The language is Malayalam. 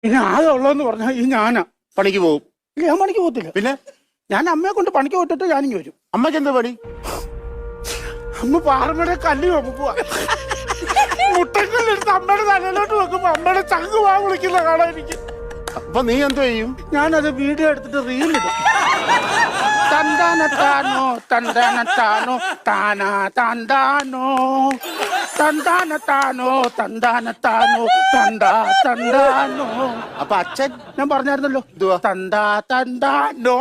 ഇനി ആകെ ഉള്ളതെന്ന് പറഞ്ഞാൽ ഈ ഞാനാ. പണിക്ക് പോകും? ഇല്ല, ഞാൻ പണിക്ക് പോകത്തില്ല. പിന്നെ ഞാൻ അമ്മയെ കൊണ്ട് പണിക്ക് പോയിട്ടിട്ട് ഞാനിങ്ങി വരും. അമ്മയ്ക്ക് എന്താ പണി? അമ്മ പാറമയുടെ കല്ല് വെക്കുക. മുട്ടക്കല്ലെടുത്ത് അമ്മയുടെ തലയിലോട്ട് വെക്കുമ്പോ അമ്മയുടെ ചങ്ക് വാ വിളിക്കുന്ന കാണാൻ എനിക്ക്. അപ്പൊ നീ എന്തോ ചെയ്യും? ഞാനത് വീഡിയോ എടുത്തിട്ട് റീലിടും. തന്താനത്താനോ തന്താനത്താനോ താനാ തന്താനോ തന്താനത്താനോ തന്താനത്താനോ തന്താ തന്താനോ. അപ്പൊ അച്ഛൻ? ഞാൻ പറഞ്ഞായിരുന്നല്ലോ, എന്തുവാ? തന്താ തന്താനോ.